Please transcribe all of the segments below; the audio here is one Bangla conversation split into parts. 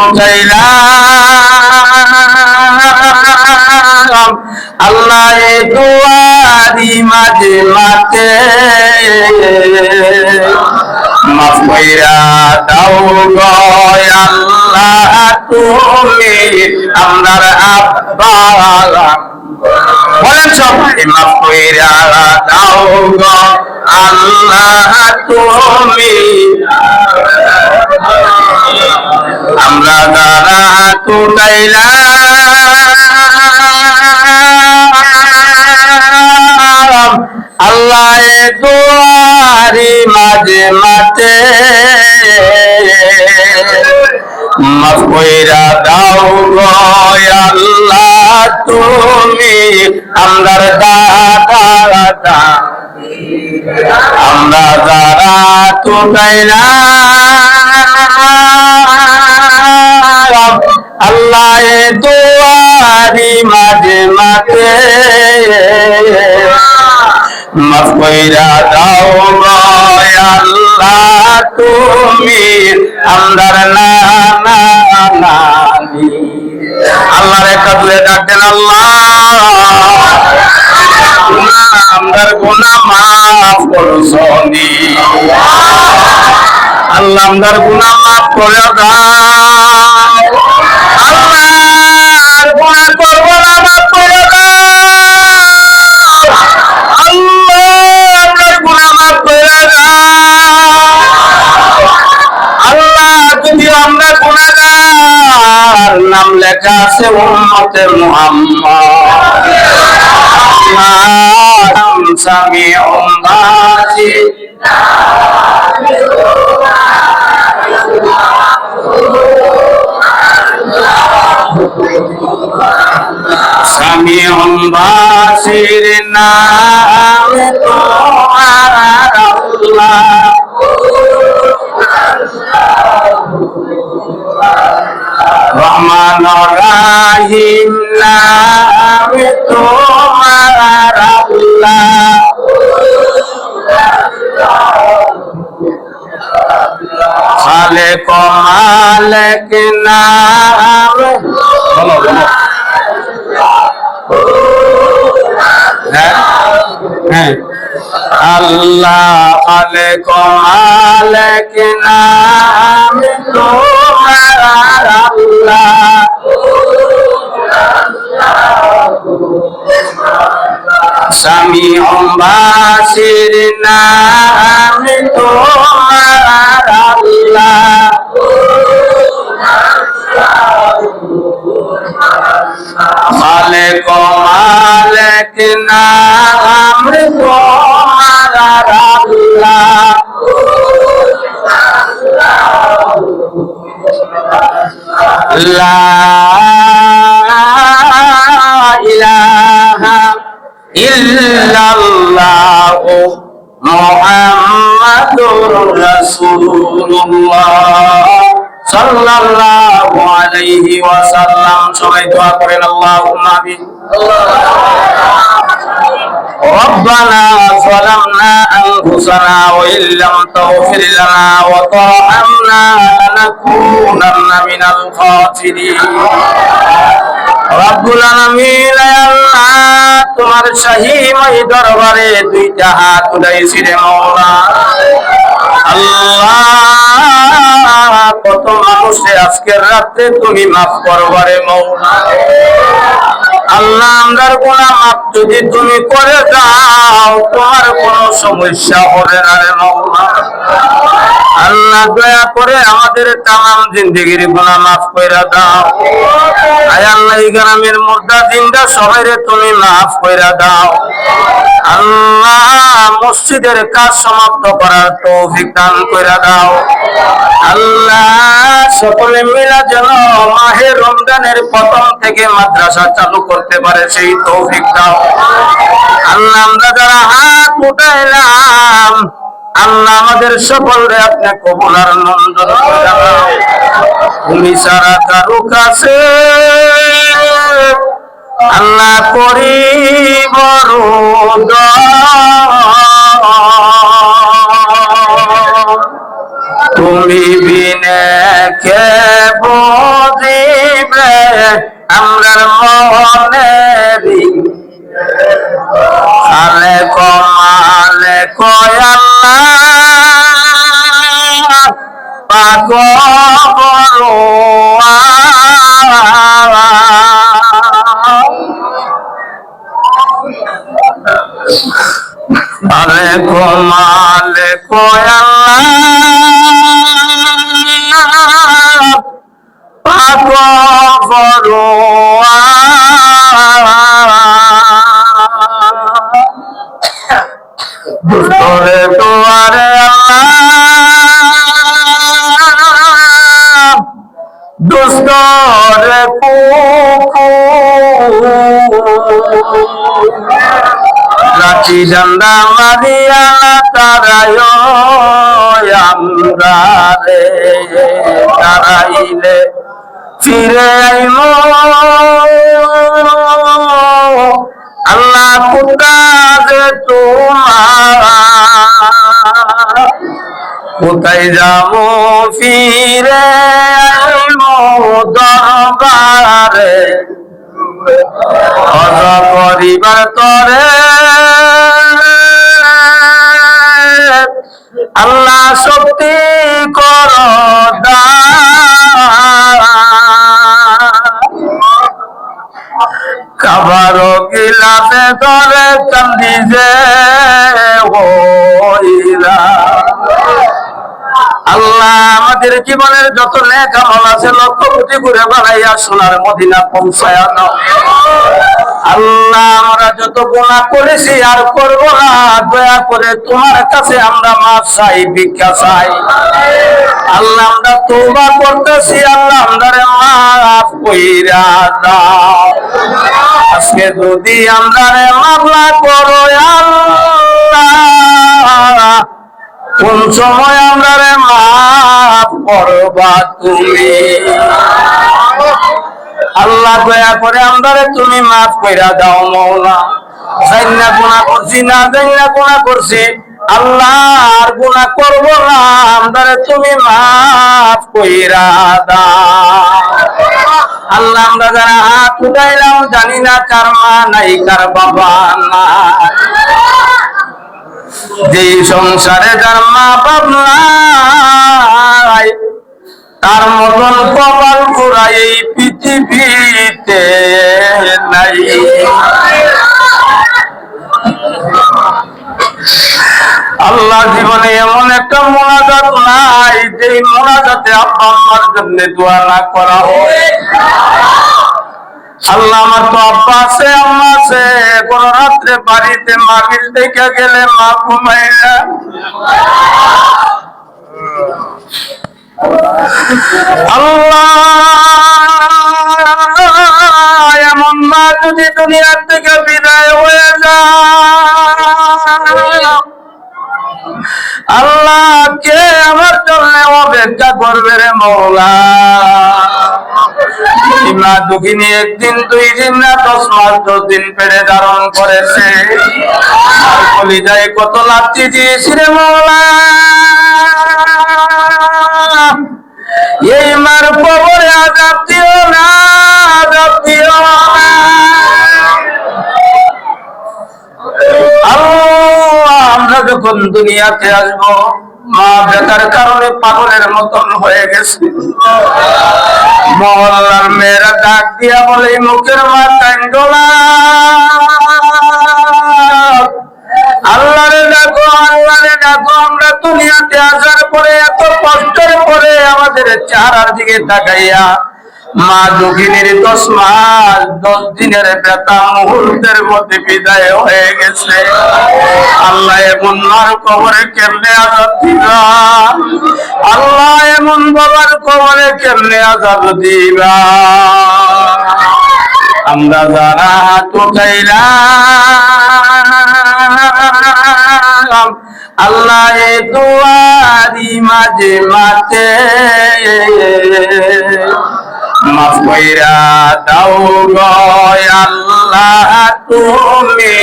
উঠাইলাম আল্লাহ দুয়ারি মাঝে মাঝে মাফ কইরা দাও গো আল্লাহ তুমি আমরার আব্বা বলেন সবাই মাফ কইরা দাও গো আল্লাহ তুমি আমরা যারা কুটাইলাম আল্লাহ দুয়ারি মাঝে মাঝে মাফ কইরা দাও গো আল্লাহ তুমি আমরার দাদা আমরা যারা কুটাইলাম আল্লাহ দুয়ারি মাঝে মাঝে মাফ কইরা দাও গো আল্লাহ তুমি আমরার নানা নানি আল্লাহর একটা তুলে ডাকতেন আল্লাহ আমরার গুনাহ মাফ করছনি আল্লাহ আমরার গুনাহ মাফ করে দাও আল্লাহ গুনাহ করব না মাফ করে দাও আল্লাহ আমরার গুনাহ মাফ করে দাও আল্লাহ যদি আমরা গুনাহগার নাম লেখা আছে উম্মতে মুহাম্মদ সামিউম বাসির সামিউম বাসির নাম তোমার আল্লাহ রহমান রাহিম নাম তোমার আল্লাহ খালেক মালিক নাম বলো বলো হ্যাঁ আল্লাহ খালেক মালিক নাম তোমার আল্লাহ সামিউম বাসির নাম তোমার আল্লাহ খালেক মালিক নাম তোমার আল্লাহ লা ইলাহা ইল্লাল্লাহু মুহাম্মাদুর রাসূলুল্লাহ সাল্লাল্লাহু আলাইহি ওয়াসাল্লাম সবাই দোয়া করেন আল্লাহুম্মা আমিন ربنا ظلمنا أنفسنا وإن لم تغفر لنا وترحمنا لنكونن من الخاسرين রব্বুল আলামিন আল্লাহ তোমার শাহীময় দরবারে দুইটা হাত উঠাইছি রে মাওলা আল্লাহ কত মানুষে আজকের রাতে তুমি মাফ করবা রে মাওলা আল্লাহ আমরার গুনাহ মাফ যদি তুমি করে দাও তোমার কোনো সমস্যা হবে না রে মাওলা আল্লাহ দয়া করে আমাদের তামাম জিন্দেগির গুনাহ মাফ কইরা দাও আয় আল্লাহ এই গ্রামের মুর্দা জিন্দা সবাইরে তুমি মাফ কইরা দাও আল্লাহ মসজিদের কাজ সমাপ্ত করার তৌফিক দান কইরা দাও আল্লাহ সকলে মিলে যেন মাহে রমজানের প্রথম থেকে মাদ্রাসা চালু করতে পারে সেই তৌফিক দাও আল্লাহ আমরা যারা হাত উঠাইলাম আল্লাহ আমাদের সকলরে আপনি কবুল আর মঞ্জুর করে দাও তুমি সারা কারো কাছে আল্লাহ করি বড় তুমি বিনে কে মনেরি আলে কমালে কয়াল্লাহ পাক বড় আলে কমালে কয়াল্লাহ পাক বড় দুস্তরে দুয়ারে আল্লাহ দুস্তরে রাতি জান্দা মারিয়া তারায় আমরা রে তারাইলে ফিরে আইমো আল্লাহ কোথায় তোমার কোথায় যাবো ফিরে আইমো দরবারে অজ করিবার তরে আল্লাহ শক্তি কর খাবার গিলাসে ধরে কান্দি যে হইলা আল্লাহ আমাদের জীবনের যত নেক আমল আছে লক্ষ কোটি করে বানাইয়া সোনার মদিনা পৌঁছায়া দাও আল্লাহ আমরা যত গুনাহ করেছি আর করব না দয়া করে তোমার কাছে আমরা মাফ চাই ভিক্ষা চাই আল্লাহ আমরা তওবা করতেছি আল্লাহ আমাদের মাফ কইরা দাও আজকে যদি আমাদের মাফ না করো আল্লাহ কোন সময় আমরা মাফ করবা তুমি আল্লাহ দয়া করে আমারে তুমি মাফ কইরা দাও মাওলা জাইন্না গুনাহ করছি না জাইন্না গুনাহ করছি আল্লাহ আর গুনাহ করব না আমারে তুমি মাফ কইরা দাও আল্লাহ আমরা যারা হাত উঠাইলাম জানি না কার মা নাই কার বাবা নাই যে সংসারে যার মা বাপ নাই তার মতন কপাল পোড়া এই পৃথিবীতে নাই আল্লাহ জীবনে এমন একটা মোনাজাত নাই যে মোনাজাতে আব্বা আম্মার জন্য দোয়া না করা হয় আল্লাহ আমার তো আব্বা আছে আম্মা আছে কোন রাত্রে বাড়িতে মাহফিল দেখে গেলে মা ঘুমায় না আল্লাহ এমন মা যদি দুনিয়ার থেকে বিদায় হয়ে যায় আল্লাহ কে আমার জন্য অপেক্ষা করবে রে মওলা মা দুঃখিনী একদিন 2 দিন না 10 মাস 10 দিন পেটে ধারণ করেছে আর কলিজায় কত লাথি দিয়েছি রে মওলা এই মার কবরে আযাব দিও না আযাব দিও না আল্লাহ আমরা যখন দুনিয়াতে আসবো মা বেকার কারণে পাগলের মতন হয়ে গেছে মহল্লার মেয়েরা ডাক দিয়া বলে মুখের মা কান্দোলা আল্লাহরে ডাকো আমরা দুনিয়াতে আসার পরে এত কষ্টের পরে আমাদের চেহারার দিকে তাকাইয়া মা দুঃখিনীর 10 মাস 10 দিনের ব্যথা মুহূর্তের মধ্যে বিদায় হয়ে গেছে আল্লাহ এমন মার কবরে কেমনে আযাব দিবা আল্লাহ এমন বাবার কবরে কেমনে আযাব দিবা আমরা যারা হাত উঠাইলাম আল্লাহ এ দুয়ারি মাঝে মাঝে মাফ কইরা দাও গো আল্লাহ তুমি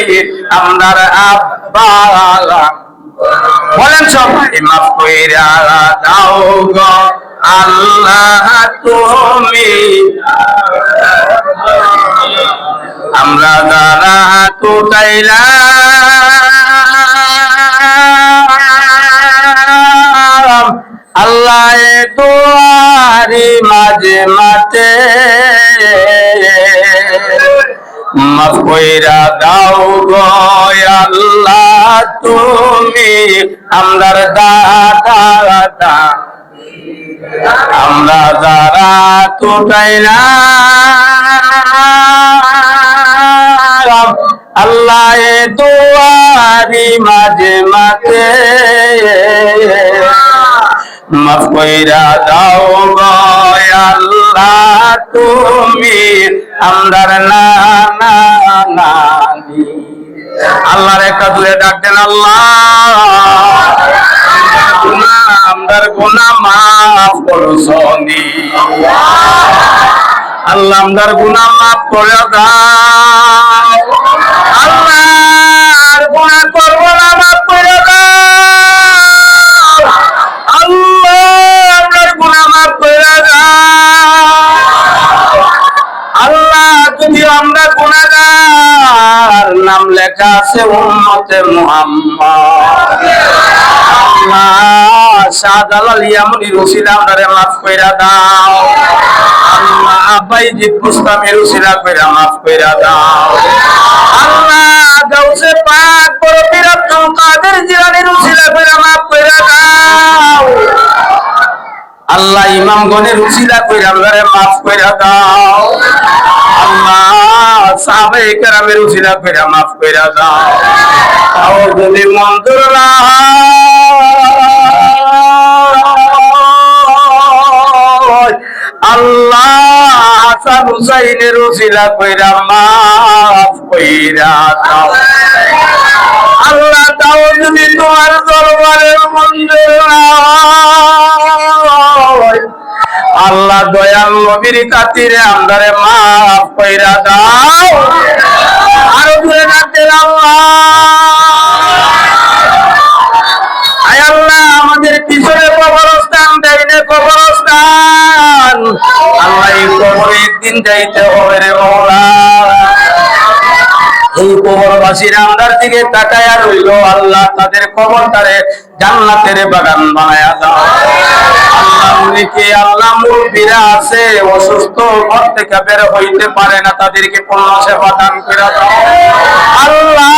আমরার আব্বা বলেন সবাই মাফ কইরা দাও গো আল্লাহ তুমি আমরা যারা হাত উঠাইলাম আল্লাহ দুয়ারি মাঝে মাঠে মাফ কইরা দাও গো আল্লাহ তুমি আমরার দাদা আমরা যারা তুটাইলাম আল্লাহ দুয়ারি মাঝে মাঝে মাফ কইরা দাও গো আল্লাহ তুমি আমরার নানা নানি আল্লাহর একটা দূরে ডাক দেন আল্লাহ আমরার গুনাহ মাফ করছনি আল্লাহ আমরার গুনাহ মাফ করে দাও আল্লাহর গুনাহ করব না মাফ করে দাও আল্লাহ আমরার গুনাহ মাফ করে দাও আল্লাহ যদি আমরা গুনাহগার নাম লেখা আছে উম্মতে মুহাম্মদ আল্লাহ শাহজালাল ইয়ামনি রসিলা আমরারে মাফ কইরা দাও আল্লাহ আবাইজিদ মুস্তামির রসিলা কইরা মাফ কইরা দাও আল্লাহ গাউসে পাক বড় পীর আব্দুল কাদের জিলানী রসিলা কইরা মাফ কইরা দাও আল্লাহ ইমামগণের রসিলা কইরা আমরারে মাফ কইরা দাও আল্লাহ সাহাবায়ে কেরামের রসিলা কইরা মাফ কইরা দাও তাও যদি মঞ্জুর না আল্লাহ হাসান হুসাইনের রসিলা কইরা মাফ কইরা দাও আল্লাহ তাও যদি তোমার দরবারে মঞ্জুর না আল্লাহ দয়াল নবীর খাতিরে আমরারে মাফ কইরা দাও আর দূরে রাখেন আল্লাহ আয় আল্লাহ আমাদের পিছনে কবরস্থান ডাইনে কবরস্থান আল্লাহ এই কবরে একদিন যাইতে হবে রে মওলা এই কবরবাসীরা আমরার দিকে তাকায়া রইল আল্লাহ তাদের কবরটারে জান্নাতের বাগান বানায়া দাও আল্লাহ উনিকে আল্লাহ মুরব্বিরা আছে অসুস্থ ঘর থেকে বের হইতে পারে না তাদেরকে পূর্ণ সেবা দান করে দাও আল্লাহ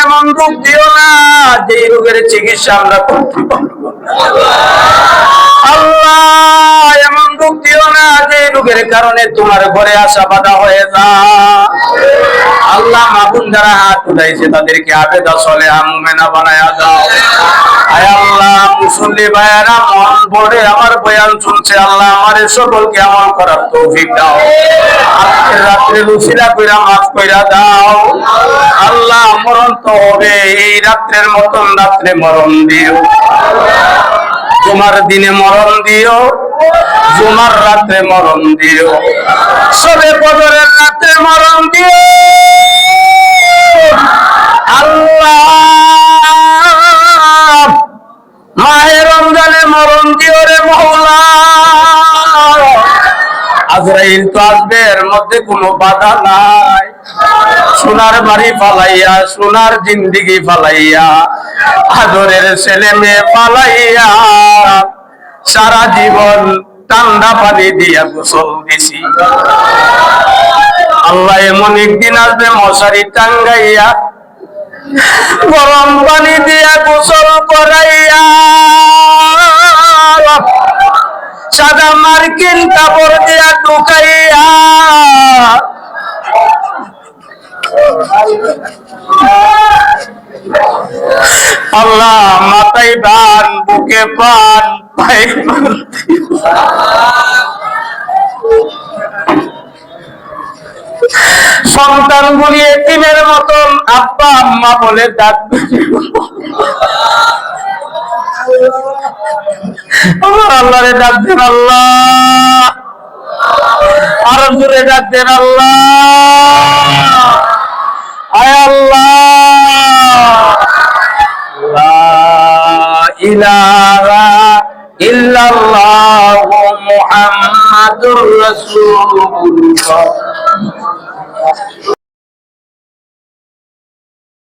এমন রোগ দিও না যে রোগের চিকিৎসা আমরা করতে পারবো আল্লাহ এমন রোগ দিও না যে রোগের কারণে তোমার ঘরে আসা বাধা হয়ে যায় আল্লাহ মাবুন যারা হাত উঠাইছে তাদেরকে আবেদা সলেহা মুমিনা বানায়া দাও আয় আল্লাহ মুসল্লি ভাইয়েরা মন ভরে আমার বয়ান শুনছে আল্লাহ আমাদের সকলকে আমল করার তৌফিক দাও আজকের রাত্রে লুসিলা কইরা মাফ কইরা দাও আল্লাহ মরণ তো হবে এই রাত্রের মতন রাত্রে মরণ দিও জুমার দিনে মরণ দিও জুমার রাত্রে মরণ দিও সবে কদরের রাতে মরণ দিও আল্লাহ মাহে রমজানে মরণ দিও রে মওলা আজরাইল তো আসবে এর মধ্যে কোনো বাধা নাই সোনার বাড়ি ফালাইয়া সোনার জিন্দিগি ফালাইয়া আদরের ছেলে মেয়ে ফালাইয়া সারা জীবন ঠান্ডা পানি দিয়া গোসল দিছি আল্লাহ এমন একদিন আসবে মশারি টাঙ্গাইয়া গরম পানি দিয়া গোসল করাইয়া সাদা মার্কিন কাপড় দিয়া ঢুকাইয়া আল্লাহ মাথায় বান বুকে পান পায়ে সন্তানগুলি এতিমের মতন আব্বা আম্মা বলে ডাকবে আল্লাহরে ডাক দেন আল্লাহ আরো জোরে ডাক দেন আল্লাহ আয় আল্লাহ লা ইলাহা ইল্লাল্লাহু মুহাম্মাদুর মুহাম্মাদুর রাসূলুল্লাহ।